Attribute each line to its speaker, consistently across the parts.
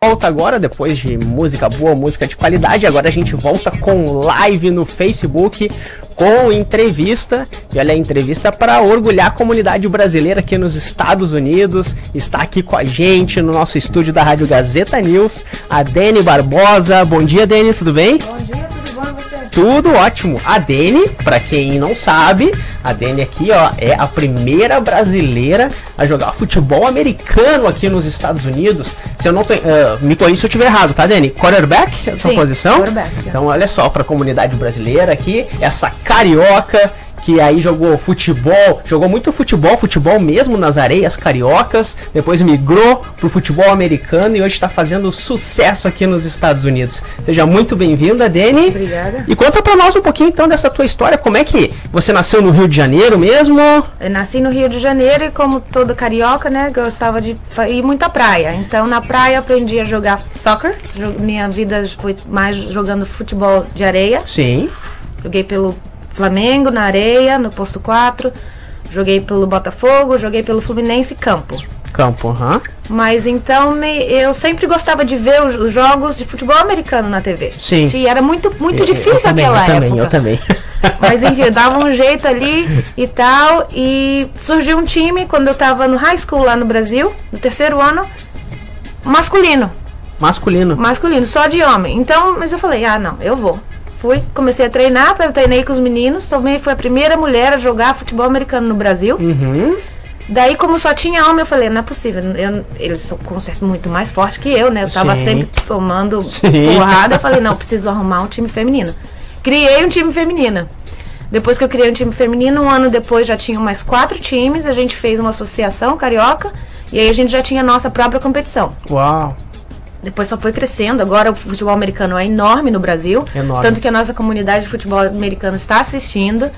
Speaker 1: Volta agora, depois de música boa, música de qualidade, agora a gente volta com live no Facebook, com entrevista, e olha a entrevista para orgulhar a comunidade brasileira aqui nos Estados Unidos. Está aqui com a gente no nosso estúdio da Rádio Gazeta News, a Dani Barbosa. Bom dia, Dani, tudo bem?
Speaker 2: Bom dia, tudo bom e você?
Speaker 1: Tudo ótimo. A Dani, para quem não sabe, a Dani aqui, ó, é a primeira brasileira a jogar futebol americano aqui nos Estados Unidos. Se eu não tô, me corrija se eu estiver errado, tá, Dani? Quarterback, essa posição?
Speaker 2: Quarterback.
Speaker 1: Então, olha só, para a comunidade brasileira aqui, essa carioca que aí jogou futebol, jogou muito futebol mesmo nas areias cariocas, depois migrou pro futebol americano e hoje está fazendo sucesso aqui nos Estados Unidos. Seja muito bem-vinda, Dani.
Speaker 2: Obrigada.
Speaker 1: E conta pra nós um pouquinho então dessa tua história, como é que você nasceu no Rio de Janeiro mesmo?
Speaker 2: Eu nasci no Rio de Janeiro e como toda carioca, né, gostava de ir muito à praia. Então na praia aprendi a jogar soccer, minha vida foi mais jogando futebol de areia.
Speaker 1: Sim.
Speaker 2: Joguei pelo Flamengo, na areia, no posto 4. Joguei pelo Botafogo, joguei pelo Fluminense Campo.
Speaker 1: Aham.
Speaker 2: Mas então eu sempre gostava de ver os jogos de futebol americano na TV.
Speaker 1: Sim.
Speaker 2: E era muito difícil aquela época.
Speaker 1: Eu também.
Speaker 2: Mas enfim, eu dava um jeito ali e tal. E surgiu um time quando eu tava no high school lá no Brasil, no terceiro ano, masculino, só de homem. Então, mas eu falei, não, eu vou. Comecei a treinar, treinei com os meninos, também fui a primeira mulher a jogar futebol americano no Brasil.
Speaker 1: Uhum.
Speaker 2: Daí, como só tinha homem, eu falei, não é possível, eles são com certeza muito mais fortes que eu, né? Eu tava sempre tomando porrada, eu falei, não, preciso arrumar um time feminino. Criei um time feminino. Depois que eu criei um time feminino, um ano depois já tinha mais 4 times, a gente fez uma associação carioca, e aí a gente já tinha a nossa própria competição.
Speaker 1: Uau!
Speaker 2: Depois só foi crescendo, agora o futebol americano é enorme no Brasil.
Speaker 1: Enorme.
Speaker 2: Tanto que a nossa comunidade de futebol americano está assistindo.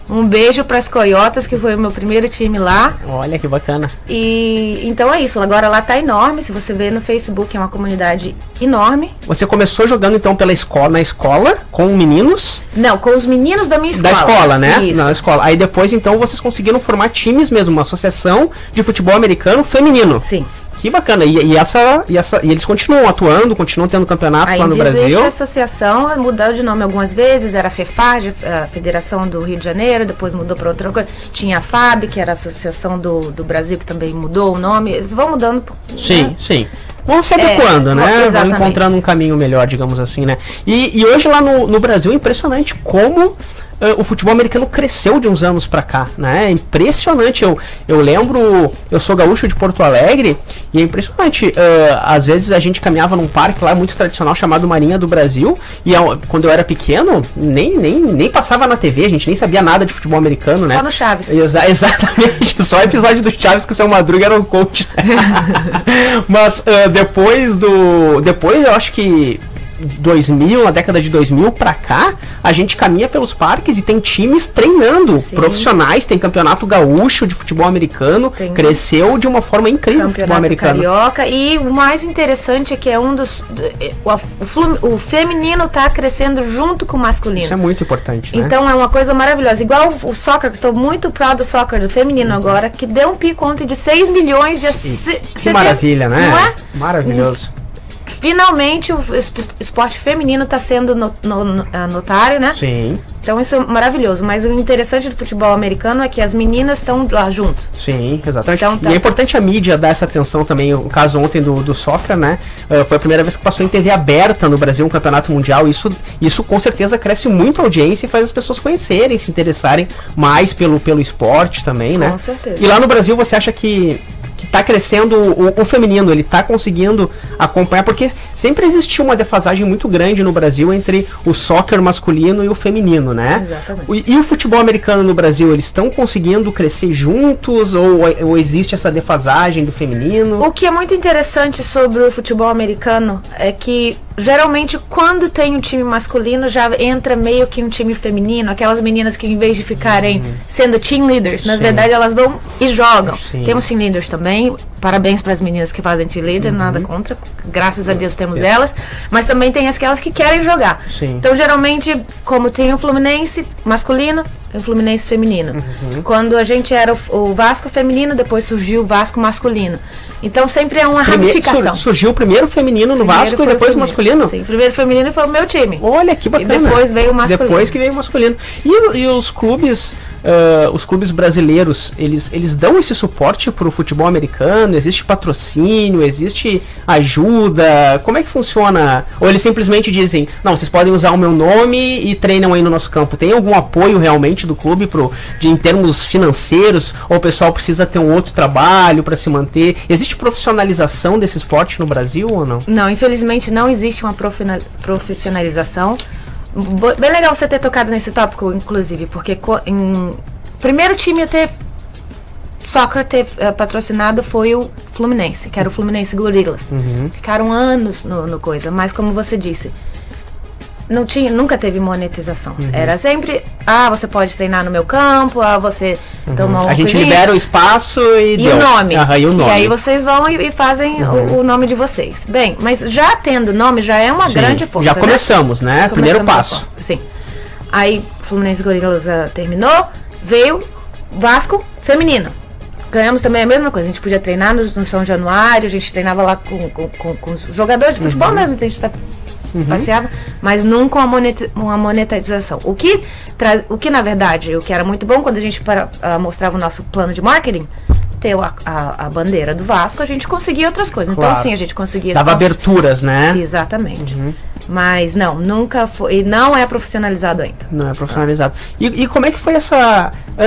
Speaker 2: Um beijo para as Coyotas, que foi o meu primeiro time lá.
Speaker 1: Olha que bacana.
Speaker 2: E então é isso, agora lá tá enorme. Se você ver no Facebook, é uma comunidade enorme.
Speaker 1: Você começou jogando então na escola, com meninos?
Speaker 2: Não, com os meninos da minha escola.
Speaker 1: Da escola, né?
Speaker 2: Isso.
Speaker 1: Na escola. Aí depois então vocês conseguiram formar times mesmo, uma associação de futebol americano feminino.
Speaker 2: Sim.
Speaker 1: Que bacana, e eles continuam atuando, continuam tendo campeonatos lá no Brasil? Existe
Speaker 2: a associação, mudou de nome algumas vezes, era a FEFAG, a Federação do Rio de Janeiro, depois mudou para outra coisa, tinha a FAB, que era a Associação do Brasil, que também mudou o nome, eles vão mudando.
Speaker 1: Sim, sim. Vamos saber quando, né? Vão encontrando um caminho melhor, digamos assim, né? E hoje lá no Brasil é impressionante como o futebol americano cresceu de uns anos pra cá, né? É impressionante. Eu lembro, eu sou gaúcho de Porto Alegre e é impressionante. Às vezes a gente caminhava num parque lá muito tradicional chamado Marinha do Brasil e quando eu era pequeno, nem passava na TV, a gente nem sabia nada de futebol americano, né?
Speaker 2: Só no Chaves.
Speaker 1: Exatamente, só o episódio do Chaves que o seu Madruga era o coach. Mas depois eu acho que 2000, na década de 2000 pra cá, a gente caminha pelos parques e tem times treinando. Sim. Profissionais, tem campeonato gaúcho de futebol americano, cresceu de uma forma incrível o futebol americano.
Speaker 2: Carioca, e o mais interessante é que é o feminino tá crescendo junto com o masculino.
Speaker 1: Isso é muito importante, né?
Speaker 2: Então é uma coisa maravilhosa, igual o soccer, que estou muito proud do soccer do feminino agora, que deu um pico ontem de 6 milhões de
Speaker 1: Que maravilha, né?
Speaker 2: Não é?
Speaker 1: Maravilhoso.
Speaker 2: Finalmente o esporte feminino está sendo notário, né?
Speaker 1: Sim.
Speaker 2: Então isso é maravilhoso, mas o interessante do futebol americano é que as meninas estão lá junto.
Speaker 1: Sim, exatamente.
Speaker 2: Então,
Speaker 1: e é importante a mídia dar essa atenção também. O caso ontem do soccer, né? Foi a primeira vez que passou em TV aberta no Brasil um campeonato mundial. Isso com certeza cresce muito a audiência e faz as pessoas conhecerem, se interessarem mais pelo esporte também, né?
Speaker 2: Com certeza.
Speaker 1: E lá no Brasil você acha que tá crescendo o feminino, ele tá conseguindo acompanhar, porque sempre existiu uma defasagem muito grande no Brasil entre o soccer masculino e o feminino, né?
Speaker 2: Exatamente.
Speaker 1: E o futebol americano no Brasil, eles estão conseguindo crescer juntos ou existe essa defasagem do feminino?
Speaker 2: O que é muito interessante sobre o futebol americano é que geralmente quando tem um time masculino já entra meio que um time feminino, aquelas meninas que em vez de ficarem sendo team leaders, na verdade elas vão e jogam. Temos team leaders também, parabéns para as meninas que fazem team leader, nada contra, graças a Deus temos elas, mas também tem aquelas que querem jogar. Então geralmente, como tem o Fluminense masculino, tem o Fluminense feminino. Quando a gente era o Vasco feminino, depois surgiu o Vasco masculino. Então sempre é uma ramificação.
Speaker 1: Surgiu o primeiro feminino no Vasco e depois o masculino?
Speaker 2: Sim, o primeiro feminino foi o meu time.
Speaker 1: Olha, que bacana.
Speaker 2: E depois veio o masculino.
Speaker 1: Depois que veio o masculino. E os clubes brasileiros, eles dão esse suporte pro futebol americano? Existe patrocínio? Existe ajuda? Como é que funciona? Ou eles simplesmente dizem, não, vocês podem usar o meu nome e treinam aí no nosso campo. Tem algum apoio realmente do clube em termos financeiros? Ou o pessoal precisa ter um outro trabalho para se manter? Existe profissionalização desse esporte no Brasil ou não?
Speaker 2: Não, infelizmente não existe uma profissionalização. Bem legal você ter tocado nesse tópico, inclusive, porque primeiro time a ter soccer patrocinado foi o Fluminense, que era o Fluminense Gorillas. Ficaram anos no coisa, mas como você disse, nunca teve monetização. Era sempre, você pode treinar no meu campo, você toma uma
Speaker 1: a gente libera o espaço e
Speaker 2: o nome.
Speaker 1: E o nome.
Speaker 2: E aí vocês vão e fazem o nome de vocês. Bem, mas já tendo nome, já é uma grande força.
Speaker 1: Já começamos, né? Primeiro passo.
Speaker 2: Sim. Aí Fluminense Gorillas terminou, veio Vasco feminino. Ganhamos também a mesma coisa. A gente podia treinar no São Januário, a gente treinava lá com os jogadores de futebol mesmo, a gente passeava, mas nunca uma monetização. O que na verdade, o que era muito bom quando a gente mostrava o nosso plano de marketing, ter a bandeira do Vasco, a gente conseguia outras coisas. Claro. Então sim, a gente conseguia...
Speaker 1: Dava aberturas, né?
Speaker 2: Exatamente. Mas nunca foi, e não é profissionalizado ainda.
Speaker 1: Não é profissionalizado. E como é que foi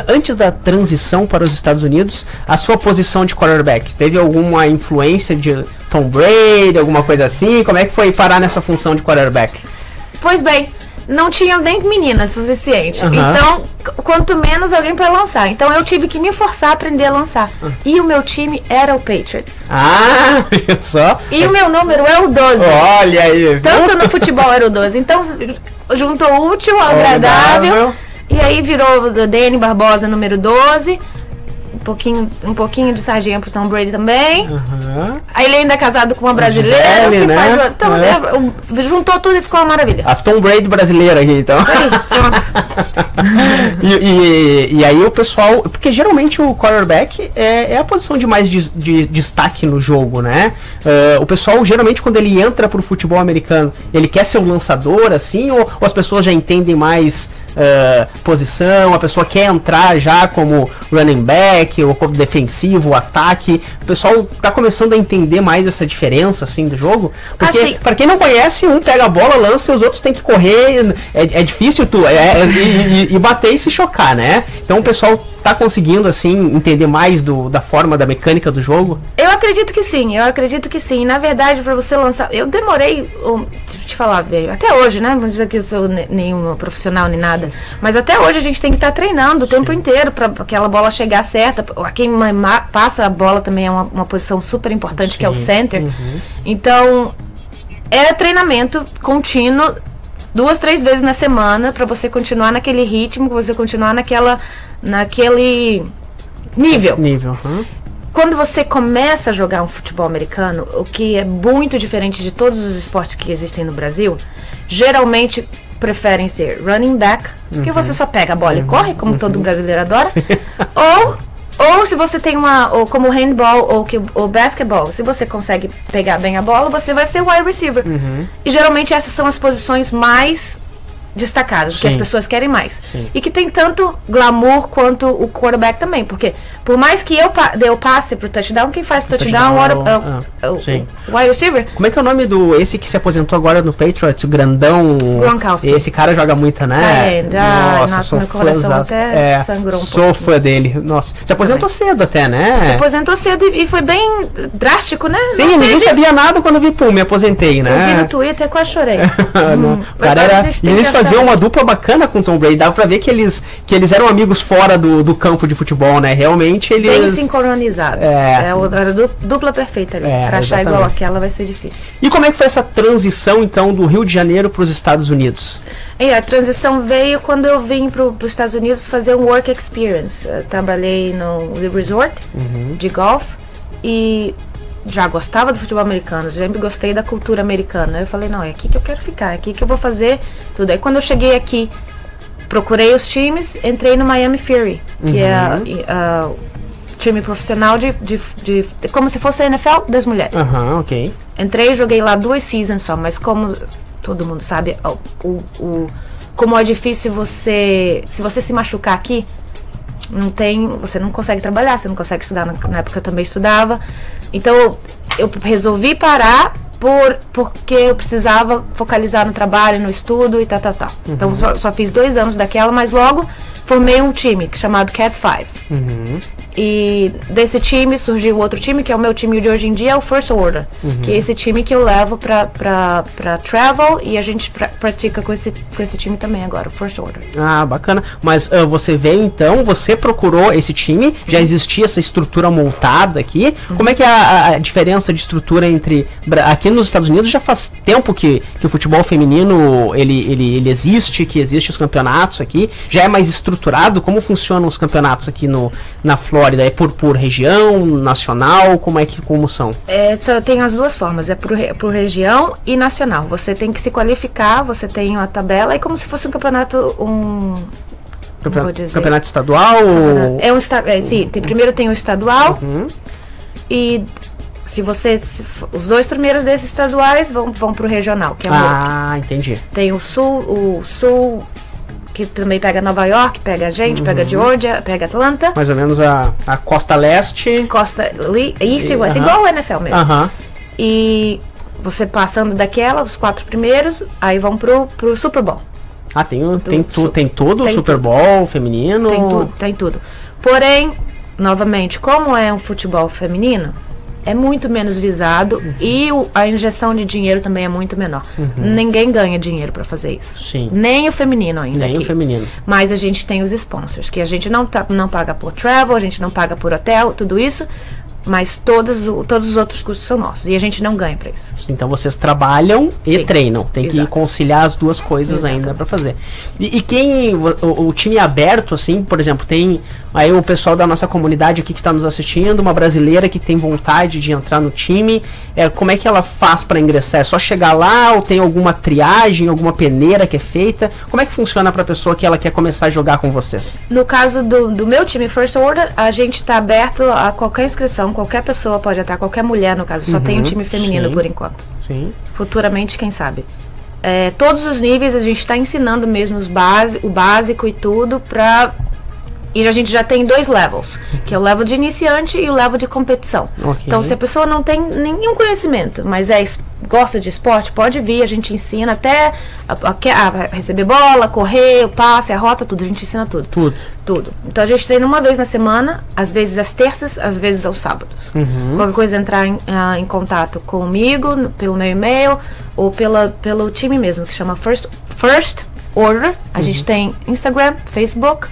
Speaker 1: antes da transição para os Estados Unidos, a sua posição de quarterback? Teve alguma influência de Tom Brady, alguma coisa assim? Como é que foi parar nessa função de quarterback?
Speaker 2: Pois bem, não tinha nem meninas o suficiente. Então, quanto menos alguém para lançar. Então, eu tive que me forçar a aprender a lançar. E o meu time era o Patriots.
Speaker 1: Olha só.
Speaker 2: E o meu número é o 12.
Speaker 1: Olha aí.
Speaker 2: Tanto no futebol era o 12. Então, juntou o útil ao agradável. E aí virou o Dani Barbosa, número 12. Um pouquinho de sargento pro Tom Brady também. Aí ele ainda é casado com uma brasileira.
Speaker 1: Gisele, né?
Speaker 2: Juntou tudo e ficou uma maravilha.
Speaker 1: A Tom Brady brasileira aqui, então.
Speaker 2: Aí, pronto.
Speaker 1: e aí o pessoal... Porque geralmente o quarterback é a posição de mais de destaque no jogo, né? O pessoal, geralmente, quando ele entra pro futebol americano, ele quer ser um lançador, assim? Ou as pessoas já entendem mais... posição, a pessoa quer entrar já como running back ou como defensivo, ataque. O pessoal tá começando a entender mais essa diferença assim do jogo, porque assim, para quem não conhece, um pega a bola, lança e os outros tem que correr, é difícil e bater e se chocar, né? Então o pessoal tá conseguindo assim entender mais da forma da mecânica do jogo?
Speaker 2: Eu acredito que sim. Na verdade, para você lançar, eu demorei, te falar, até hoje, né? Não dizer que eu sou nenhum profissional nem nada, mas até hoje a gente tem que estar treinando o tempo inteiro para aquela bola chegar certa. Quem passa a bola também é uma posição super importante, que é o center. Então, é treinamento contínuo 2, 3 vezes na semana para você continuar naquele ritmo, para você continuar naquele nível. Quando você começa a jogar um futebol americano, o que é muito diferente de todos os esportes que existem no Brasil, geralmente preferem ser running back, porque você só pega a bola e corre, como todo brasileiro adora, ou se você tem ou como handball ou basketball, se você consegue pegar bem a bola, você vai ser wide receiver. E geralmente essas são as posições mais destacadas, que as pessoas querem mais. E que tem tanto glamour quanto o quarterback também, porque por mais que eu dê o passe pro touchdown, quem faz touchdown é o wide receiver.
Speaker 1: Como é que é o nome esse que se aposentou agora no Patriots, o grandão?
Speaker 2: Gronkowski.
Speaker 1: Esse cara joga muito, né?
Speaker 2: Nossa, meu coração até sangrou um pouco.
Speaker 1: Sou fã dele. Nossa, se aposentou cedo até, né?
Speaker 2: Se aposentou cedo e foi bem drástico, né?
Speaker 1: Sim, ninguém sabia nada quando vi, me aposentei, né?
Speaker 2: Eu vi no Twitter e quase chorei.
Speaker 1: O cara eles faziam uma dupla bacana com o Tom Brady, dava pra ver que eles eram amigos fora do campo de futebol, né? Realmente eles...
Speaker 2: Bem sincronizados. Era a dupla perfeita ali. Pra achar igual aquela vai ser difícil.
Speaker 1: E como é que foi essa transição, então, do Rio de Janeiro para os Estados Unidos?
Speaker 2: A transição veio quando eu vim para os Estados Unidos fazer um work experience. Eu trabalhei no resort de golfe e já gostava do futebol americano, sempre gostei da cultura americana. Eu falei, não, é aqui que eu quero ficar, é aqui que eu vou fazer tudo. Aí quando eu cheguei aqui, procurei os times, entrei no Miami Fury, que é time profissional como se fosse a NFL das mulheres.
Speaker 1: Ok.
Speaker 2: Entrei e joguei lá 2 seasons só, mas como todo mundo sabe, como é difícil se você se machucar aqui, você não consegue trabalhar, você não consegue estudar. Na época eu também estudava. Então eu resolvi parar porque eu precisava focalizar no trabalho, no estudo e tal. Então só fiz 2 anos daquela, mas logo formei um time chamado Cat 5. E desse time surgiu outro time, que é o meu time de hoje em dia, é o First Order. Que é esse time que eu levo pra travel, e a gente pratica com esse time também agora, o First Order.
Speaker 1: Ah, bacana. Mas você veio então, você procurou esse time, já existia essa estrutura montada aqui. Como é que é a diferença de estrutura entre... Aqui nos Estados Unidos já faz tempo que o futebol feminino ele existe, que existem os campeonatos aqui. Já é mais estruturado? Como funcionam os campeonatos aqui na Flórida? É por região, nacional? Como são?
Speaker 2: Tem as duas formas, por região e nacional. Você tem que se qualificar, você tem uma tabela, é como se fosse um campeonato,
Speaker 1: campeonato estadual?
Speaker 2: Sim, primeiro tem o estadual, e os 2 primeiros desses estaduais vão pro regional, que é o outro.
Speaker 1: Entendi.
Speaker 2: Tem o sul que também pega Nova York, pega a gente, pega Georgia, pega Atlanta.
Speaker 1: Mais ou menos a costa leste.
Speaker 2: Isso, igual o NFL mesmo. E você passando daquela, os 4 primeiros, aí vão pro Super Bowl.
Speaker 1: Tem tudo, o Super Bowl feminino?
Speaker 2: Tem tudo. Porém, novamente, como é um futebol feminino, é muito menos visado e a injeção de dinheiro também é muito menor. Ninguém ganha dinheiro para fazer isso.
Speaker 1: Sim.
Speaker 2: Nem o feminino ainda.
Speaker 1: Nem
Speaker 2: aqui.
Speaker 1: O feminino.
Speaker 2: Mas a gente tem os sponsors, que a gente não paga por travel, a gente não paga por hotel, tudo isso. Mas todos os outros custos são nossos. E a gente não ganha pra isso.
Speaker 1: Então vocês trabalham e treinam. Tem que conciliar as duas coisas ainda pra fazer. E quem... O time aberto, assim, por exemplo, tem aí o pessoal da nossa comunidade aqui que tá nos assistindo, uma brasileira que tem vontade de entrar no time. Como é que ela faz pra ingressar? É só chegar lá ou tem alguma triagem, alguma peneira que é feita? Como é que funciona pra pessoa que ela quer começar a jogar com vocês?
Speaker 2: No caso do meu time First Order, a gente tá aberto a qualquer inscrição. Qualquer pessoa pode entrar, qualquer mulher no caso, só tem um time feminino por enquanto. Futuramente, quem sabe. Todos os níveis a gente está ensinando mesmo o básico e tudo e a gente já tem 2 levels, que é o level de iniciante e o level de competição. Então, se a pessoa não tem nenhum conhecimento, mas gosta de esporte, pode vir, a gente ensina até a receber bola, correr, o passe, a rota, tudo, a gente ensina tudo. Tudo. Então a gente treina uma vez na semana, às vezes às terças, às vezes aos sábados. Qualquer coisa, entrar em contato comigo, pelo meu e-mail, ou pelo time mesmo, que chama First Order. A gente tem Instagram, Facebook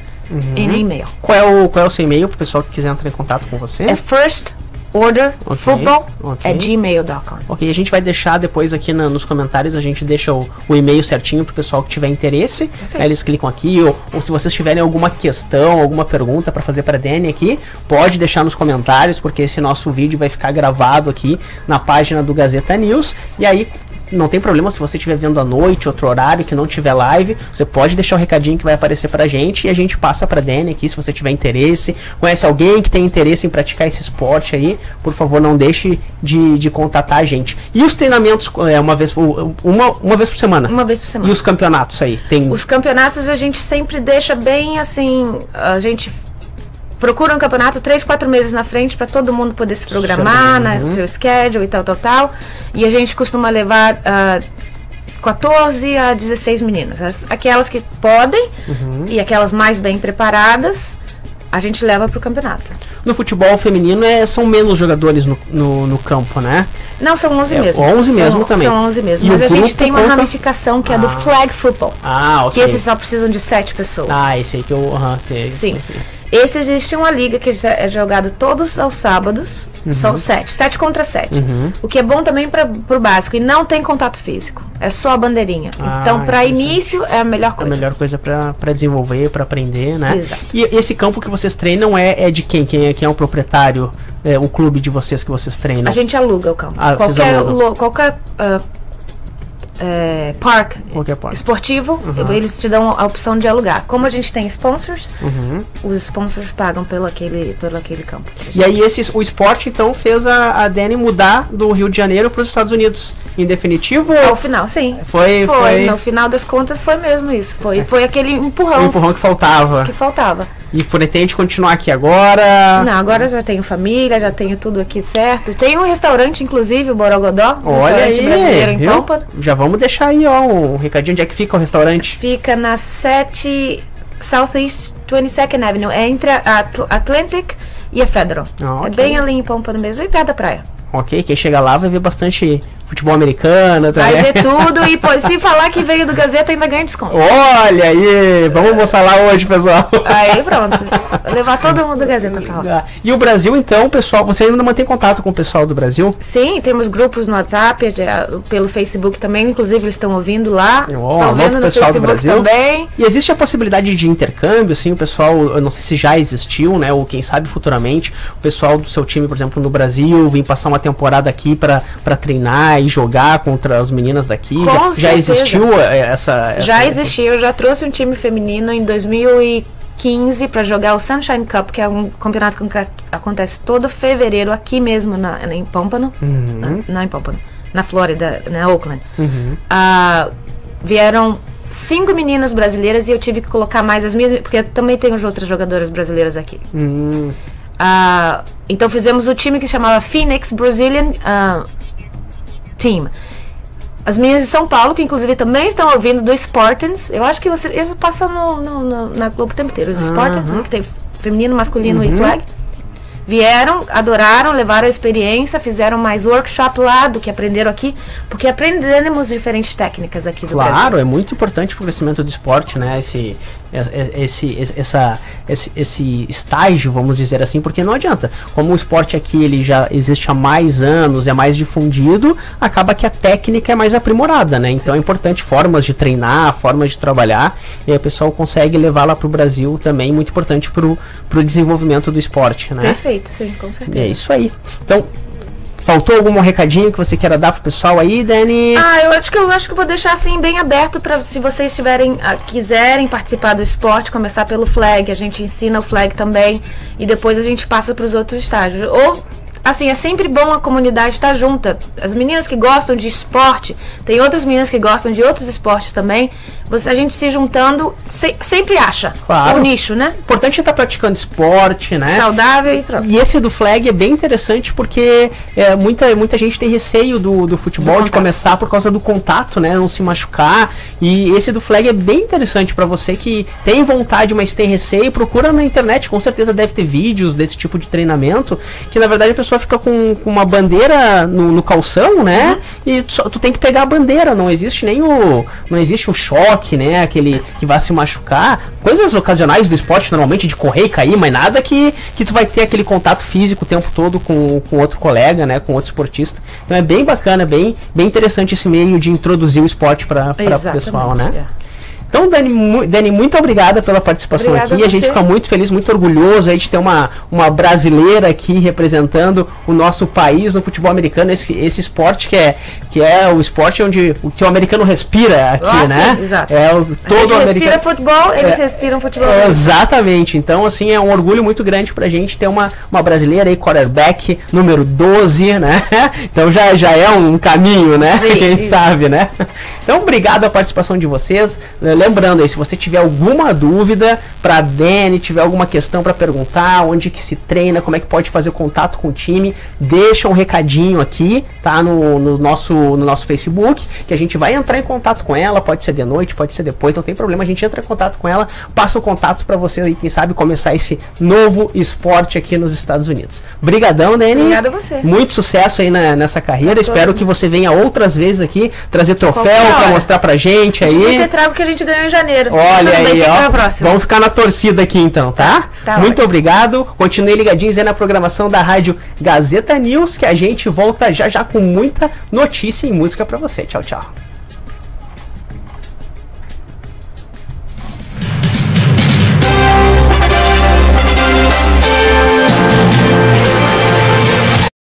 Speaker 2: e e-mail.
Speaker 1: Qual é o seu e-mail para o pessoal que quiser entrar em contato com você?
Speaker 2: É First Order Football @gmail.com.
Speaker 1: Ok, a gente vai deixar depois aqui nos comentários, a gente deixa o e-mail certinho pro pessoal que tiver interesse. Aí eles clicam aqui, ou se vocês tiverem alguma questão, alguma pergunta para fazer para Dani aqui, pode deixar nos comentários, porque esse nosso vídeo vai ficar gravado aqui na página do Gazeta News. E aí não tem problema se você estiver vendo à noite, outro horário que não tiver live, você pode deixar o recadinho que vai aparecer pra gente e a gente passa pra Dani aqui se você tiver interesse. Conhece alguém que tem interesse em praticar esse esporte aí, por favor, não deixe de contatar a gente. E os treinamentos, uma vez por semana?
Speaker 2: Uma vez por semana.
Speaker 1: E os campeonatos aí?
Speaker 2: Os campeonatos a gente sempre deixa bem assim, a gente procura um campeonato 3-4 meses na frente para todo mundo poder se programar, né, o seu schedule e tal. E a gente costuma levar 14 a 16 meninas. Aquelas que podem e aquelas mais bem preparadas, a gente leva para o campeonato.
Speaker 1: No futebol feminino são menos jogadores no campo, né?
Speaker 2: Não, são 11 mesmo.
Speaker 1: 11 mesmo também.
Speaker 2: São 11 mesmo. Mas a gente tem uma ramificação que é do flag football.
Speaker 1: Ok.
Speaker 2: Que esses só precisam de 7 pessoas.
Speaker 1: Esse aí que eu... sei.
Speaker 2: Sim. Esse existe uma liga que é jogado todos aos sábados. São 7 contra 7. O que é bom também pro básico. E não tem contato físico. É só a bandeirinha. Então, para início, é a melhor coisa.
Speaker 1: A melhor coisa para desenvolver, para aprender, né?
Speaker 2: Exato.
Speaker 1: E esse campo que vocês treinam é de quem? Quem é o proprietário? O clube de vocês que vocês treinam?
Speaker 2: A gente aluga o campo. Qualquer park esportivo, eles te dão a opção de alugar. Como a gente tem sponsors, os sponsors pagam pelo aquele campo.
Speaker 1: E aí o esporte então fez a Dani mudar do Rio de Janeiro para os Estados Unidos, em definitivo?
Speaker 2: Ao final, sim.
Speaker 1: Foi.
Speaker 2: No final das contas foi mesmo isso. Foi aquele empurrão.
Speaker 1: O empurrão que faltava. E pretende continuar aqui agora?
Speaker 2: Não, agora já tenho família, já tenho tudo aqui certo. Tem um restaurante, inclusive, o Borogodó.
Speaker 1: Olha aí,
Speaker 2: brasileiro em Pompano.
Speaker 1: Já vamos deixar aí, ó, um recadinho. Onde é que fica o restaurante?
Speaker 2: Fica na 7 Southeast 22nd Avenue. É entre a Atlantic e a Federal. É bem ali em Pompano mesmo, bem perto da praia.
Speaker 1: Ok, quem chega lá vai ver bastante futebol americano também.
Speaker 2: Vai ver tudo e se falar que veio do Gazeta ainda ganha desconto.
Speaker 1: Olha aí, vamos almoçar lá hoje, pessoal.
Speaker 2: Aí pronto, vou levar todo mundo do Gazeta pra lá.
Speaker 1: E o Brasil então, pessoal, você ainda mantém contato com o pessoal do Brasil?
Speaker 2: Sim, temos grupos no WhatsApp, pelo Facebook também, inclusive eles estão ouvindo lá.
Speaker 1: Estão vendo no pessoal Facebook do Brasil também. E existe a possibilidade de intercâmbio, assim, o pessoal, eu não sei se já existiu, né, ou quem sabe futuramente, o pessoal do seu time, por exemplo, no Brasil, vir passar uma temporada aqui para treinar e jogar contra as meninas daqui. Já existiu essa...
Speaker 2: Já existiu, eu já trouxe um time feminino em 2015 para jogar o Sunshine Cup, que é um campeonato que acontece todo fevereiro aqui mesmo em Pompano. Não em Pompano, na Flórida, na Oakland. Vieram 5 meninas brasileiras e eu tive que colocar mais as minhas, porque eu também tenho outras jogadoras brasileiras aqui. Então fizemos o time que chamava Phoenix Brazilian Team. As meninas de São Paulo, que inclusive também estão ouvindo, do Spartans. Eu acho que eles passam na Globo o tempo inteiro. Os Spartans, que tem feminino, masculino e flag. Vieram, adoraram, levaram a experiência, fizeram mais workshop lá do que aprenderam aqui, porque aprendemos diferentes técnicas aqui do Brasil.
Speaker 1: Claro, é muito importante para o crescimento do esporte, né? Esse estágio, vamos dizer assim, porque não adianta. Como o esporte aqui ele já existe há mais anos, é mais difundido, acaba que a técnica é mais aprimorada, né? Então é importante formas de treinar, formas de trabalhar, e aí o pessoal consegue levar lá para o Brasil também, muito importante para o desenvolvimento do esporte, né?
Speaker 2: Perfeito, sim, com certeza.
Speaker 1: É isso aí. Então, faltou algum recadinho que você queira dar pro pessoal aí, Dani?
Speaker 2: Eu acho que vou deixar assim bem aberto para se vocês quiserem participar do esporte, começar pelo flag, a gente ensina o flag também e depois a gente passa para os outros estágios. Ou assim, é sempre bom a comunidade estar junta. As meninas que gostam de esporte, tem outras meninas que gostam de outros esportes também. A gente se juntando, sempre acha um nicho, né?
Speaker 1: O importante é estar praticando esporte, né?
Speaker 2: Saudável e pronto.
Speaker 1: E esse do flag é bem interessante porque muita gente tem receio do futebol, de começar por causa do contato, né? Não se machucar. E esse do flag é bem interessante para você que tem vontade, mas tem receio. Procura na internet, com certeza deve ter vídeos desse tipo de treinamento, que na verdade a pessoa fica com uma bandeira no calção, né? E tu tem que pegar a bandeira, não existe o choque, né? Aquele que vai se machucar. Coisas ocasionais do esporte, normalmente, de correr e cair, mas nada que tu vai ter aquele contato físico o tempo todo com outro colega, né? Com outro esportista. Então é bem bacana, bem interessante esse meio de introduzir o esporte para o pessoal, né? Então, Dani, muito obrigada pela participação. Obrigada aqui. A gente fica muito feliz, muito orgulhoso aí de ter uma brasileira aqui representando o nosso país no futebol americano, esse esporte que é o esporte onde o americano respira aqui, né?
Speaker 2: Sim, exato.
Speaker 1: Todo
Speaker 2: a gente respira futebol, eles respiram futebol.
Speaker 1: Exatamente. Então, assim, é um orgulho muito grande pra gente ter uma brasileira aí, quarterback, número 12, né? Então já é um caminho, né?
Speaker 2: Sim,
Speaker 1: quem sabe, né? Então, obrigado a participação de vocês. Lembrando aí, se você tiver alguma dúvida pra Dani, tiver alguma questão pra perguntar, onde que se treina, como é que pode fazer contato com o time, deixa um recadinho aqui, tá? No nosso Facebook, que a gente vai entrar em contato com ela, pode ser de noite, pode ser depois, não tem problema, a gente entra em contato com ela, passa o contato pra você aí, quem sabe, começar esse novo esporte aqui nos Estados Unidos. Brigadão, Dani.
Speaker 2: Obrigada a você.
Speaker 1: Muito sucesso aí nessa carreira, espero que você venha outras vezes aqui, trazer troféu pra mostrar pra gente aí.
Speaker 2: Devia ter trago que a gente ganhou em janeiro.
Speaker 1: Olha aí, ó. Vamos ficar na torcida aqui então, tá? Muito obrigado. Continue ligadinhos aí na programação da Rádio Gazeta News, que a gente volta já com muita notícia e música pra você. Tchau, tchau.